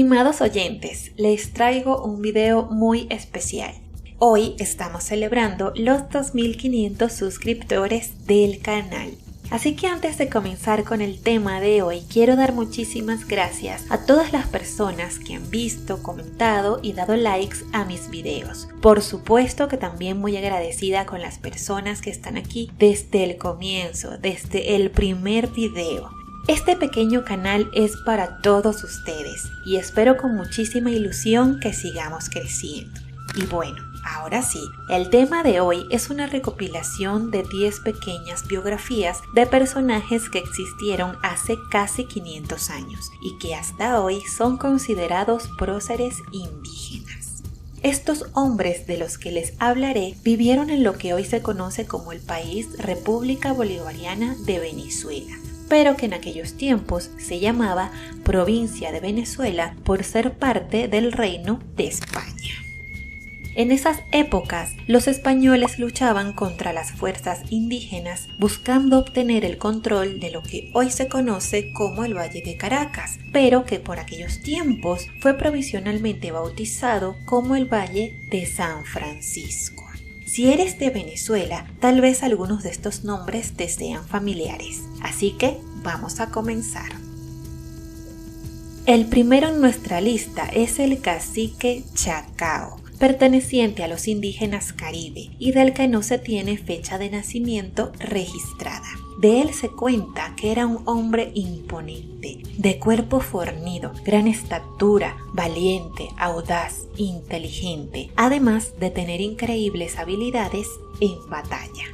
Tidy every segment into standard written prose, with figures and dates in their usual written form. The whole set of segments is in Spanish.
Estimados oyentes, les traigo un video muy especial. Hoy estamos celebrando los 2500 suscriptores del canal. Así que antes de comenzar con el tema de hoy, quiero dar muchísimas gracias a todas las personas que han visto, comentado y dado likes a mis videos. Por supuesto que también muy agradecida con las personas que están aquí desde el comienzo, desde el primer video. Este pequeño canal es para todos ustedes y espero con muchísima ilusión que sigamos creciendo. Y bueno, ahora sí, el tema de hoy es una recopilación de 10 pequeñas biografías de personajes que existieron hace casi 500 años y que hasta hoy son considerados próceres indígenas. Estos hombres de los que les hablaré vivieron en lo que hoy se conoce como el país República Bolivariana de Venezuela, pero que en aquellos tiempos se llamaba Provincia de Venezuela por ser parte del Reino de España. En esas épocas, los españoles luchaban contra las fuerzas indígenas buscando obtener el control de lo que hoy se conoce como el Valle de Caracas, pero que por aquellos tiempos fue provisionalmente bautizado como el Valle de San Francisco. Si eres de Venezuela, tal vez algunos de estos nombres te sean familiares, así que vamos a comenzar. El primero en nuestra lista es el cacique Chacao, perteneciente a los indígenas Caribe y del que no se tiene fecha de nacimiento registrada. De él se cuenta que era un hombre imponente, de cuerpo fornido, gran estatura, valiente, audaz, inteligente, además de tener increíbles habilidades en batalla.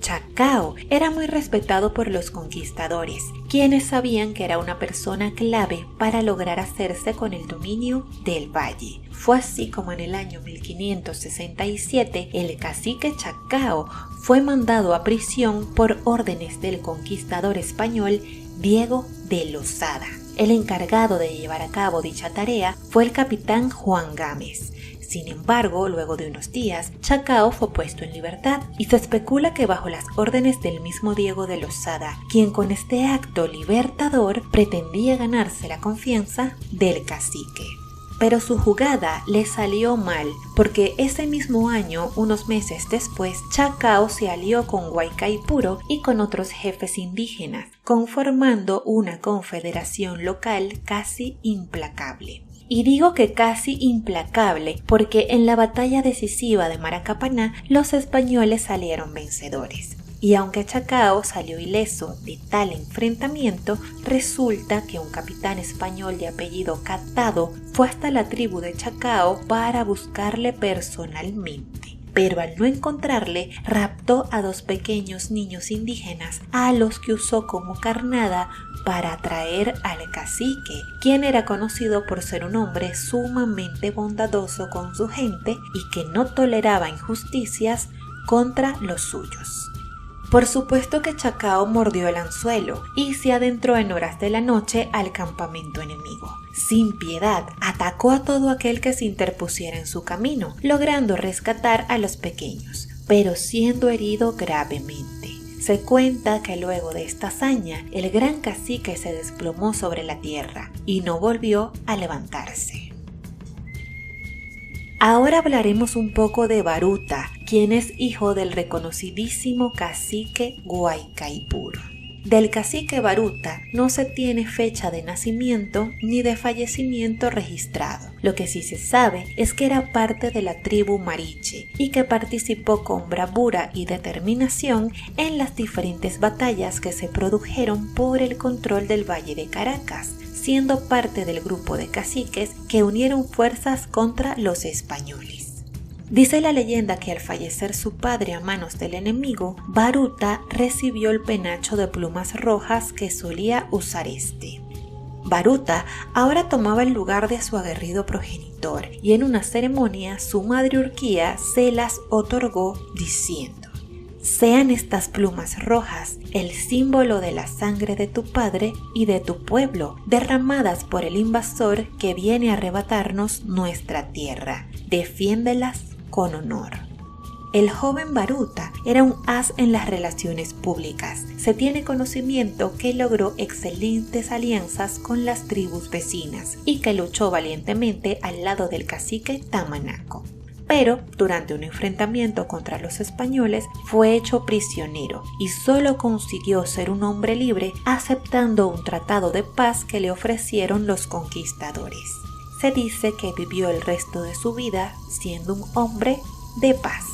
Chacao era muy respetado por los conquistadores, quienes sabían que era una persona clave para lograr hacerse con el dominio del valle. Fue así como en el año 1567 el cacique Chacao fue mandado a prisión por órdenes del conquistador español Diego de Lozada. El encargado de llevar a cabo dicha tarea fue el capitán Juan Gámez. Sin embargo, luego de unos días, Chacao fue puesto en libertad y se especula que bajo las órdenes del mismo Diego de Lozada, quien con este acto libertador pretendía ganarse la confianza del cacique. Pero su jugada le salió mal, porque ese mismo año, unos meses después, Chacao se alió con Guaycaipuro y con otros jefes indígenas, conformando una confederación local casi implacable. Y digo que casi implacable porque en la batalla decisiva de Maracapaná los españoles salieron vencedores. Y aunque Chacao salió ileso de tal enfrentamiento, resulta que un capitán español de apellido Catado fue hasta la tribu de Chacao para buscarle personalmente. Pero al no encontrarle, raptó a 2 pequeños niños indígenas a los que usó como carnada para atraer al cacique, quien era conocido por ser un hombre sumamente bondadoso con su gente y que no toleraba injusticias contra los suyos. Por supuesto que Chacao mordió el anzuelo y se adentró en horas de la noche al campamento enemigo. Sin piedad, atacó a todo aquel que se interpusiera en su camino, logrando rescatar a los pequeños, pero siendo herido gravemente. Se cuenta que luego de esta hazaña, el gran cacique se desplomó sobre la tierra y no volvió a levantarse. Ahora hablaremos un poco de Baruta, quien es hijo del reconocidísimo cacique Guaycaipuro. Del cacique Baruta no se tiene fecha de nacimiento ni de fallecimiento registrado. Lo que sí se sabe es que era parte de la tribu Mariche y que participó con bravura y determinación en las diferentes batallas que se produjeron por el control del Valle de Caracas, siendo parte del grupo de caciques que unieron fuerzas contra los españoles. Dice la leyenda que al fallecer su padre a manos del enemigo, Baruta recibió el penacho de plumas rojas que solía usar este. Baruta ahora tomaba el lugar de su aguerrido progenitor y en una ceremonia su madre Urquía se las otorgó diciendo: «Sean estas plumas rojas el símbolo de la sangre de tu padre y de tu pueblo, derramadas por el invasor que viene a arrebatarnos nuestra tierra. Defiéndelas con honor». El joven Baruta era un as en las relaciones públicas. Se tiene conocimiento que logró excelentes alianzas con las tribus vecinas y que luchó valientemente al lado del cacique Tamanaco. Pero durante un enfrentamiento contra los españoles fue hecho prisionero y solo consiguió ser un hombre libre aceptando un tratado de paz que le ofrecieron los conquistadores. Se dice que vivió el resto de su vida siendo un hombre de paz.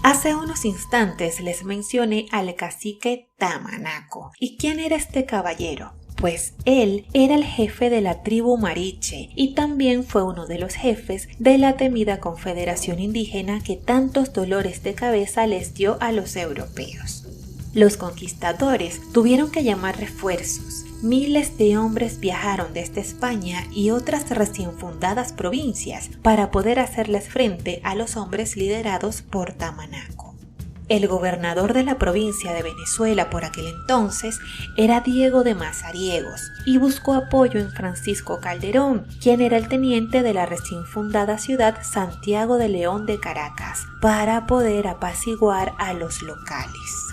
Hace unos instantes les mencioné al cacique Tamanaco. ¿Y quién era este caballero? Pues él era el jefe de la tribu Mariche y también fue uno de los jefes de la temida confederación indígena que tantos dolores de cabeza les dio a los europeos. Los conquistadores tuvieron que llamar refuerzos. Miles de hombres viajaron desde España y otras recién fundadas provincias para poder hacerles frente a los hombres liderados por Tamanaco. El gobernador de la provincia de Venezuela por aquel entonces era Diego de Mazariegos y buscó apoyo en Francisco Calderón, quien era el teniente de la recién fundada ciudad Santiago de León de Caracas, para poder apaciguar a los locales.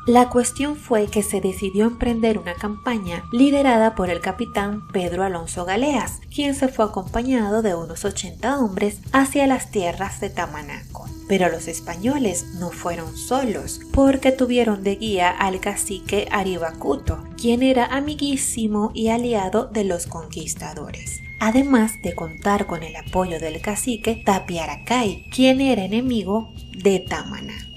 La cuestión fue que se decidió emprender una campaña liderada por el capitán Pedro Alonso Galeas, quien se fue acompañado de unos 80 hombres hacia las tierras de Tamanaco. Pero los españoles no fueron solos, porque tuvieron de guía al cacique Aribacuto, quien era amiguísimo y aliado de los conquistadores, además de contar con el apoyo del cacique Tapiaracay, quien era enemigo de Tamanaco.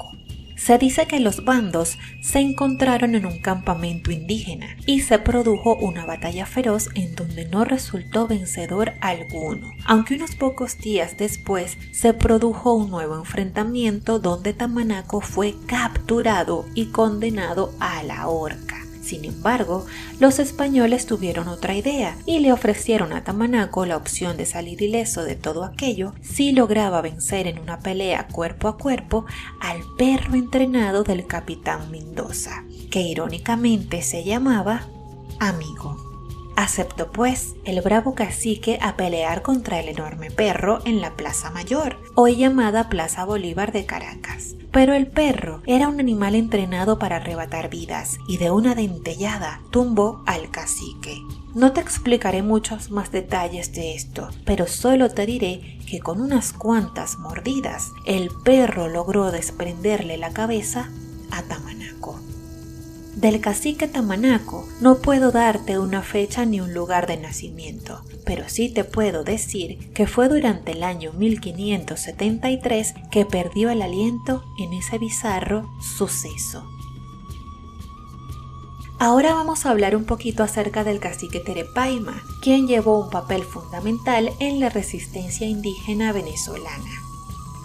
Se dice que los bandos se encontraron en un campamento indígena y se produjo una batalla feroz en donde no resultó vencedor alguno, aunque unos pocos días después se produjo un nuevo enfrentamiento donde Tamanaco fue capturado y condenado a la horca. Sin embargo, los españoles tuvieron otra idea y le ofrecieron a Tamanaco la opción de salir ileso de todo aquello si lograba vencer en una pelea cuerpo a cuerpo al perro entrenado del capitán Mendoza, que irónicamente se llamaba Amigo. Aceptó pues el bravo cacique a pelear contra el enorme perro en la Plaza Mayor, hoy llamada Plaza Bolívar de Caracas. Pero el perro era un animal entrenado para arrebatar vidas y de una dentellada tumbó al cacique. No te explicaré muchos más detalles de esto, pero solo te diré que con unas cuantas mordidas el perro logró desprenderle la cabeza a Tamanaco. Del cacique Tamanaco no puedo darte una fecha ni un lugar de nacimiento, pero sí te puedo decir que fue durante el año 1573 que perdió el aliento en ese bizarro suceso. Ahora vamos a hablar un poquito acerca del cacique Terepaima, quien llevó un papel fundamental en la resistencia indígena venezolana.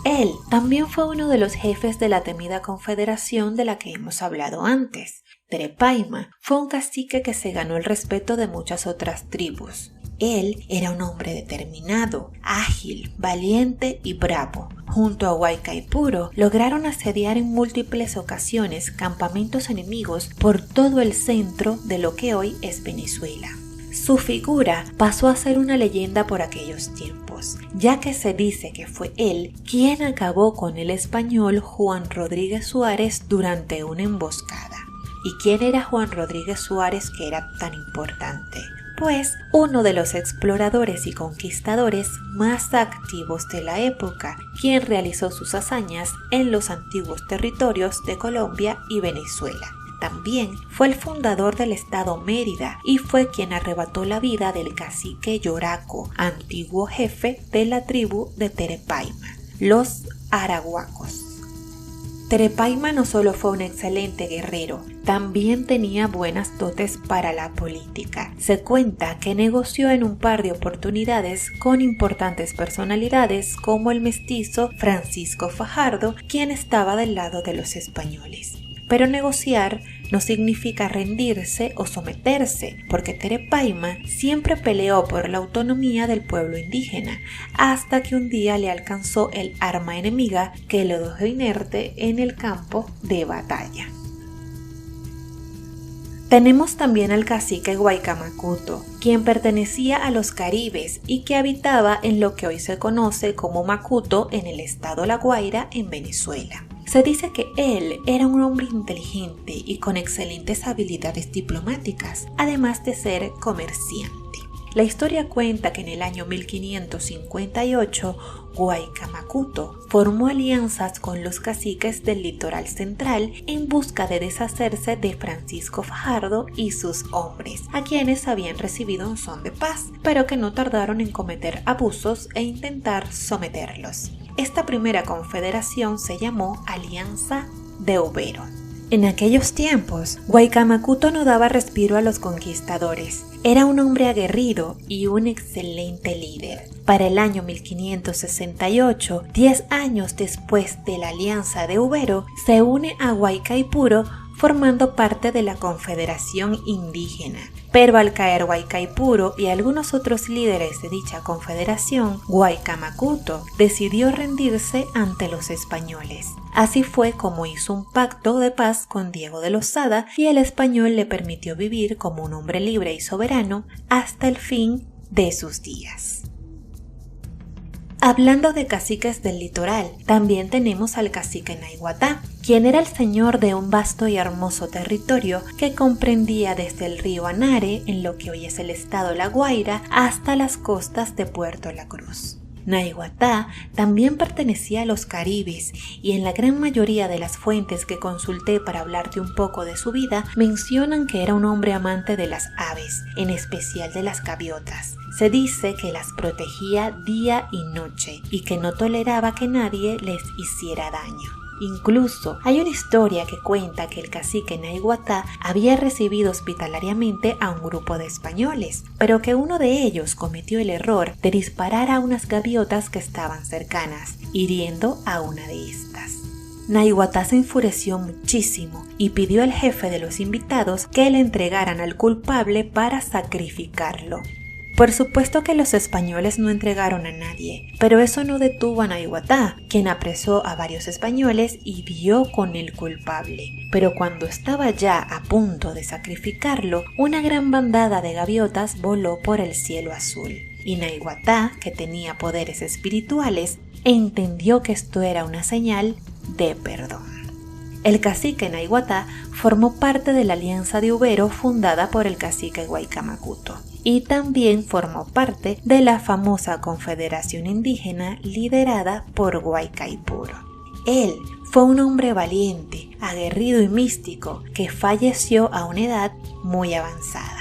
Él también fue uno de los jefes de la temida confederación de la que hemos hablado antes. Terepaima fue un cacique que se ganó el respeto de muchas otras tribus. Él era un hombre determinado, ágil, valiente y bravo. Junto a Guaycaipuro lograron asediar en múltiples ocasiones campamentos enemigos por todo el centro de lo que hoy es Venezuela. Su figura pasó a ser una leyenda por aquellos tiempos, ya que se dice que fue él quien acabó con el español Juan Rodríguez Suárez durante una emboscada. ¿Y quién era Juan Rodríguez Suárez, que era tan importante? Pues uno de los exploradores y conquistadores más activos de la época, quien realizó sus hazañas en los antiguos territorios de Colombia y Venezuela. También fue el fundador del estado Mérida y fue quien arrebató la vida del cacique Yoraco, antiguo jefe de la tribu de Terepaima, los arahuacos. Terepaima no solo fue un excelente guerrero, también tenía buenas dotes para la política. Se cuenta que negoció en un par de oportunidades con importantes personalidades como el mestizo Francisco Fajardo, quien estaba del lado de los españoles. Pero negociar no significa rendirse o someterse, porque Terepaima siempre peleó por la autonomía del pueblo indígena, hasta que un día le alcanzó el arma enemiga que lo dejó inerte en el campo de batalla. Tenemos también al cacique Guaycamacuto, quien pertenecía a los caribes y que habitaba en lo que hoy se conoce como Macuto en el estado La Guaira en Venezuela. Se dice que él era un hombre inteligente y con excelentes habilidades diplomáticas, además de ser comerciante. La historia cuenta que en el año 1558 Guaycamacuto formó alianzas con los caciques del litoral central en busca de deshacerse de Francisco Fajardo y sus hombres, a quienes habían recibido un son de paz, pero que no tardaron en cometer abusos e intentar someterlos. Esta primera confederación se llamó Alianza de Ubero. En aquellos tiempos, Guaycamacuto no daba respiro a los conquistadores. Era un hombre aguerrido y un excelente líder. Para el año 1568, 10 años después de la Alianza de Ubero, se une a Guaycaipuro formando parte de la Confederación Indígena. Pero al caer Guaycaipuro y algunos otros líderes de dicha confederación, Guaycamacuto decidió rendirse ante los españoles. Así fue como hizo un pacto de paz con Diego de Lozada y el español le permitió vivir como un hombre libre y soberano hasta el fin de sus días. Hablando de caciques del litoral, también tenemos al cacique Naiguatá, quien era el señor de un vasto y hermoso territorio que comprendía desde el río Anare, en lo que hoy es el estado La Guaira, hasta las costas de Puerto La Cruz. Naiguatá también pertenecía a los caribes y en la gran mayoría de las fuentes que consulté para hablarte un poco de su vida mencionan que era un hombre amante de las aves, en especial de las gaviotas. Se dice que las protegía día y noche y que no toleraba que nadie les hiciera daño. Incluso hay una historia que cuenta que el cacique Naiguatá había recibido hospitalariamente a un grupo de españoles, pero que uno de ellos cometió el error de disparar a unas gaviotas que estaban cercanas, hiriendo a una de estas. Naiguatá se enfureció muchísimo y pidió al jefe de los invitados que le entregaran al culpable para sacrificarlo. Por supuesto que los españoles no entregaron a nadie, pero eso no detuvo a Naiguatá, quien apresó a varios españoles y dio con el culpable. Pero cuando estaba ya a punto de sacrificarlo, una gran bandada de gaviotas voló por el cielo azul. Y Naiguatá, que tenía poderes espirituales, entendió que esto era una señal de perdón. El cacique Naiguatá formó parte de la Alianza de Ubero fundada por el cacique Guaycamacuto y también formó parte de la famosa Confederación Indígena liderada por Guaycaipuro. Él fue un hombre valiente, aguerrido y místico que falleció a una edad muy avanzada.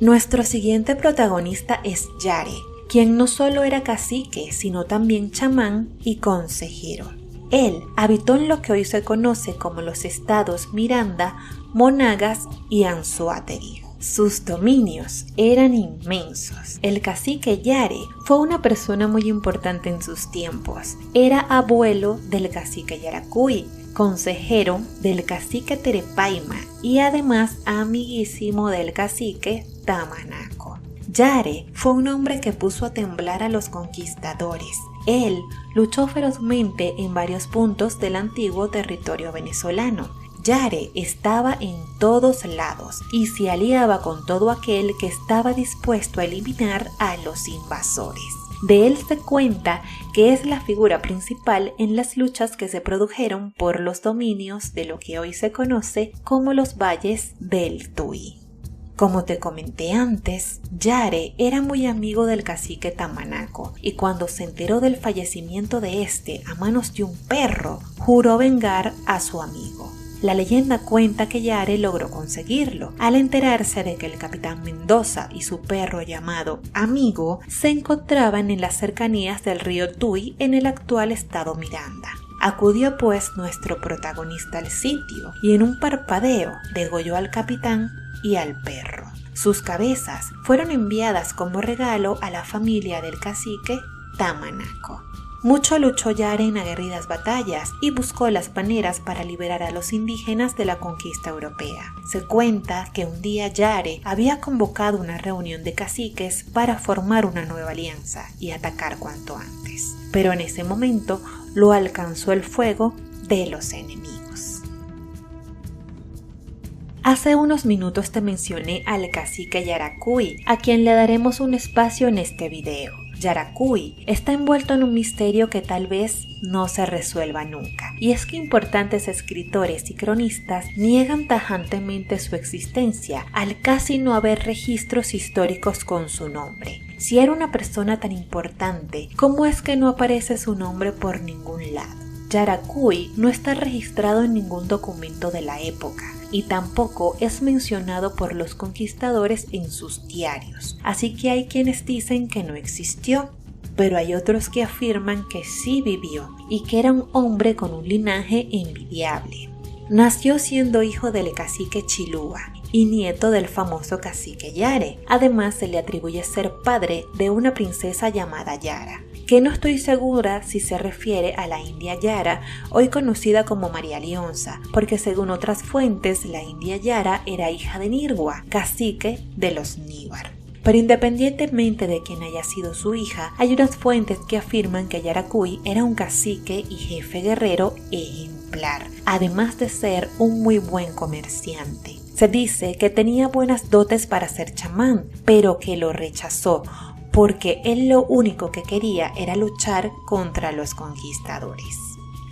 Nuestro siguiente protagonista es Yare, quien no solo era cacique, sino también chamán y consejero. Él habitó en lo que hoy se conoce como los estados Miranda, Monagas y Anzoátegui. Sus dominios eran inmensos. El cacique Yare fue una persona muy importante en sus tiempos. Era abuelo del cacique Yaracuy, consejero del cacique Terepaima y además amiguísimo del cacique Tamanaco. Yare fue un hombre que puso a temblar a los conquistadores. Él luchó ferozmente en varios puntos del antiguo territorio venezolano. Yare estaba en todos lados y se aliaba con todo aquel que estaba dispuesto a eliminar a los invasores. De él se cuenta que es la figura principal en las luchas que se produjeron por los dominios de lo que hoy se conoce como los valles del Tuy. Como te comenté antes, Yare era muy amigo del cacique Tamanaco y cuando se enteró del fallecimiento de este a manos de un perro, juró vengar a su amigo. La leyenda cuenta que Yare logró conseguirlo al enterarse de que el capitán Mendoza y su perro llamado Amigo se encontraban en las cercanías del río Tuy en el actual estado Miranda. Acudió pues nuestro protagonista al sitio y en un parpadeo degolló al capitán y al perro. Sus cabezas fueron enviadas como regalo a la familia del cacique Tamanaco. Mucho luchó Yare en aguerridas batallas y buscó las maneras para liberar a los indígenas de la conquista europea. Se cuenta que un día Yare había convocado una reunión de caciques para formar una nueva alianza y atacar cuanto antes, pero en ese momento lo alcanzó el fuego de los enemigos. Hace unos minutos te mencioné al cacique Yaracuy, a quien le daremos un espacio en este video. Yaracuy está envuelto en un misterio que tal vez no se resuelva nunca, y es que importantes escritores y cronistas niegan tajantemente su existencia al casi no haber registros históricos con su nombre. Si era una persona tan importante, ¿cómo es que no aparece su nombre por ningún lado? Yaracuy no está registrado en ningún documento de la época y tampoco es mencionado por los conquistadores en sus diarios, así que hay quienes dicen que no existió, pero hay otros que afirman que sí vivió y que era un hombre con un linaje envidiable. Nació siendo hijo del cacique Chilúa y nieto del famoso cacique Yare. Además, se le atribuye ser padre de una princesa llamada Yara, que no estoy segura si se refiere a la India Yara, hoy conocida como María Leonza, porque según otras fuentes, la India Yara era hija de Nirgua, cacique de los Níbar. Pero independientemente de quién haya sido su hija, hay unas fuentes que afirman que Yaracuy era un cacique y jefe guerrero ejemplar, además de ser un muy buen comerciante. Se dice que tenía buenas dotes para ser chamán, pero que lo rechazó, porque él lo único que quería era luchar contra los conquistadores.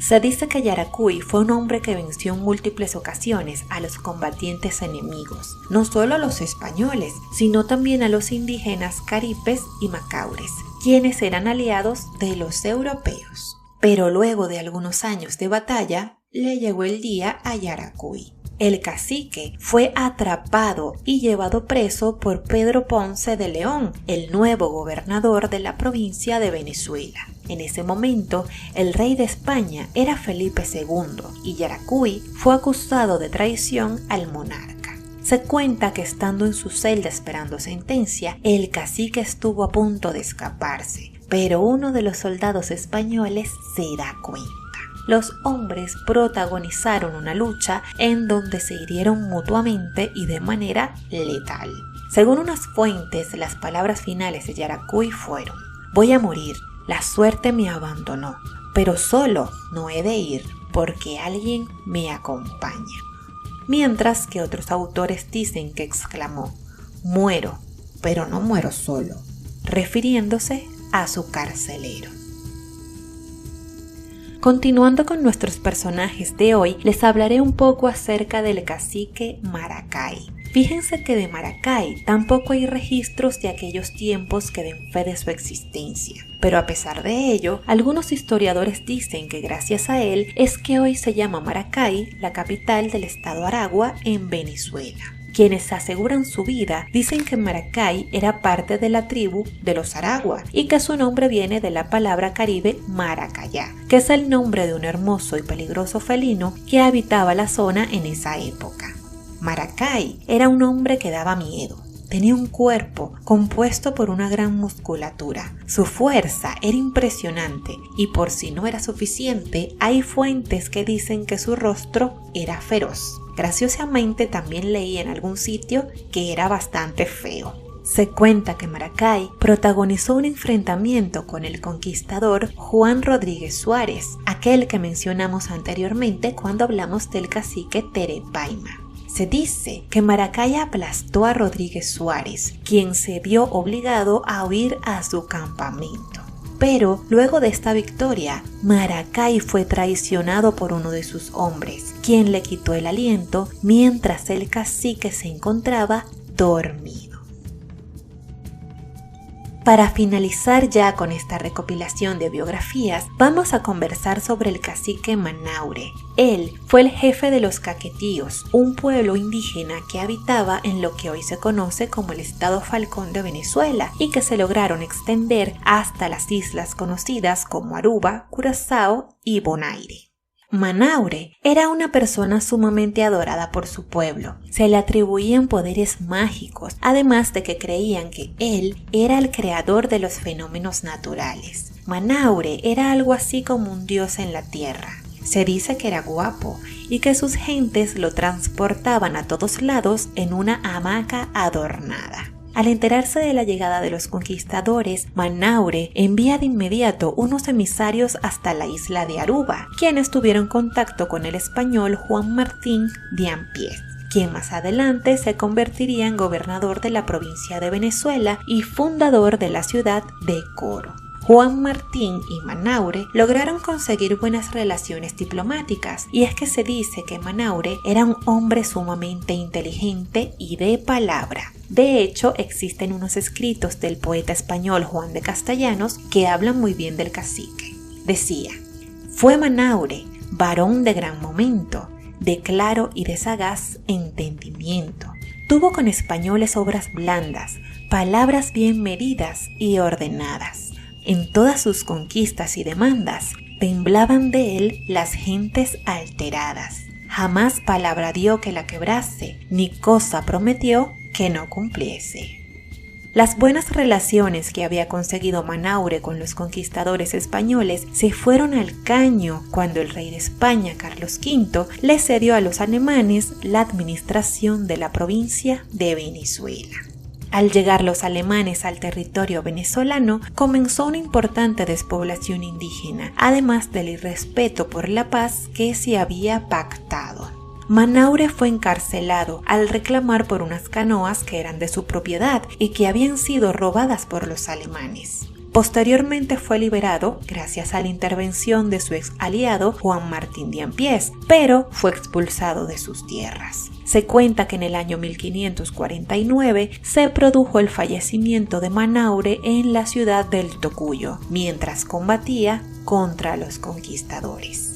Se dice que Yaracuy fue un hombre que venció en múltiples ocasiones a los combatientes enemigos, no solo a los españoles, sino también a los indígenas caripes y macaures, quienes eran aliados de los europeos. Pero luego de algunos años de batalla, le llegó el día a Yaracuy. El cacique fue atrapado y llevado preso por Pedro Ponce de León, el nuevo gobernador de la provincia de Venezuela. En ese momento, el rey de España era Felipe II y Yaracuy fue acusado de traición al monarca. Se cuenta que estando en su celda esperando sentencia, el cacique estuvo a punto de escaparse, pero uno de los soldados españoles se da cuenta. Los hombres protagonizaron una lucha en donde se hirieron mutuamente y de manera letal. Según unas fuentes, las palabras finales de Yaracuy fueron: «Voy a morir, la suerte me abandonó, pero solo no he de ir porque alguien me acompaña». Mientras que otros autores dicen que exclamó: «Muero, pero no muero solo», refiriéndose a su carcelero. Continuando con nuestros personajes de hoy, les hablaré un poco acerca del cacique Maracay. Fíjense que de Maracay tampoco hay registros de aquellos tiempos que den fe de su existencia. Pero a pesar de ello, algunos historiadores dicen que gracias a él es que hoy se llama Maracay la capital del estado Aragua en Venezuela. Quienes aseguran su vida dicen que Maracay era parte de la tribu de los Aragua y que su nombre viene de la palabra caribe Maracayá, que es el nombre de un hermoso y peligroso felino que habitaba la zona en esa época. Maracay era un hombre que daba miedo. Tenía un cuerpo compuesto por una gran musculatura. Su fuerza era impresionante y por si no era suficiente, hay fuentes que dicen que su rostro era feroz. Graciosamente también leí en algún sitio que era bastante feo. Se cuenta que Maracay protagonizó un enfrentamiento con el conquistador Juan Rodríguez Suárez, aquel que mencionamos anteriormente cuando hablamos del cacique Terepaima. Se dice que Maracay aplastó a Rodríguez Suárez, quien se vio obligado a huir a su campamento. Pero luego de esta victoria, Maracay fue traicionado por uno de sus hombres, quien le quitó el aliento mientras el cacique se encontraba dormido. Para finalizar ya con esta recopilación de biografías, vamos a conversar sobre el cacique Manaure. Él fue el jefe de los Caquetíos, un pueblo indígena que habitaba en lo que hoy se conoce como el estado Falcón de Venezuela y que se lograron extender hasta las islas conocidas como Aruba, Curazao y Bonaire. Manaure era una persona sumamente adorada por su pueblo. Se le atribuían poderes mágicos, además de que creían que él era el creador de los fenómenos naturales. Manaure era algo así como un dios en la tierra. Se dice que era guapo y que sus gentes lo transportaban a todos lados en una hamaca adornada. Al enterarse de la llegada de los conquistadores, Manaure envía de inmediato unos emisarios hasta la isla de Aruba, quienes tuvieron contacto con el español Juan Martín de Ampiés. quien más adelante se convertiría en gobernador de la provincia de Venezuela y fundador de la ciudad de Coro. Juan Martín y Manaure lograron conseguir buenas relaciones diplomáticas, y es que se dice que Manaure era un hombre sumamente inteligente y de palabra. De hecho, existen unos escritos del poeta español Juan de Castellanos que hablan muy bien del cacique. Decía: «Fue Manaure, varón de gran momento, de claro y de sagaz entendimiento. Tuvo con españoles obras blandas, palabras bien medidas y ordenadas. En todas sus conquistas y demandas, temblaban de él las gentes alteradas. Jamás palabra dio que la quebrase, ni cosa prometió que no cumpliese». Las buenas relaciones que había conseguido Manaure con los conquistadores españoles se fueron al caño cuando el rey de España, Carlos V, le cedió a los alemanes la administración de la provincia de Venezuela. Al llegar los alemanes al territorio venezolano, comenzó una importante despoblación indígena, además del irrespeto por la paz que se había pactado. Manaure fue encarcelado al reclamar por unas canoas que eran de su propiedad y que habían sido robadas por los alemanes. Posteriormente fue liberado gracias a la intervención de su ex aliado Juan Martín de Ampiés, pero fue expulsado de sus tierras. Se cuenta que en el año 1549 se produjo el fallecimiento de Manaure en la ciudad del Tocuyo, mientras combatía contra los conquistadores.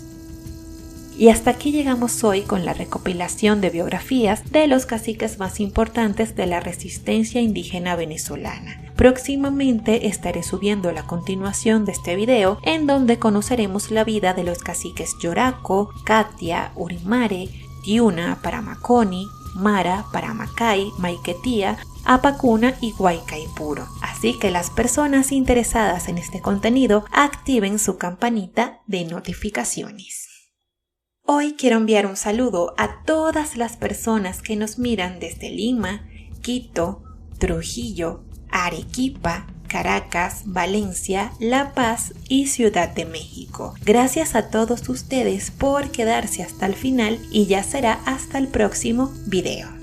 Y hasta aquí llegamos hoy con la recopilación de biografías de los caciques más importantes de la resistencia indígena venezolana. Próximamente estaré subiendo la continuación de este video, en donde conoceremos la vida de los caciques Yoraco, Catia, Urimare, Tiuna, Paramaconi, Mara, Paramacay, Maiquetía, Apacuna y Guaycaipuro. Así que las personas interesadas en este contenido activen su campanita de notificaciones. Hoy quiero enviar un saludo a todas las personas que nos miran desde Lima, Quito, Trujillo, Arequipa, Caracas, Valencia, La Paz y Ciudad de México. Gracias a todos ustedes por quedarse hasta el final y ya será hasta el próximo video.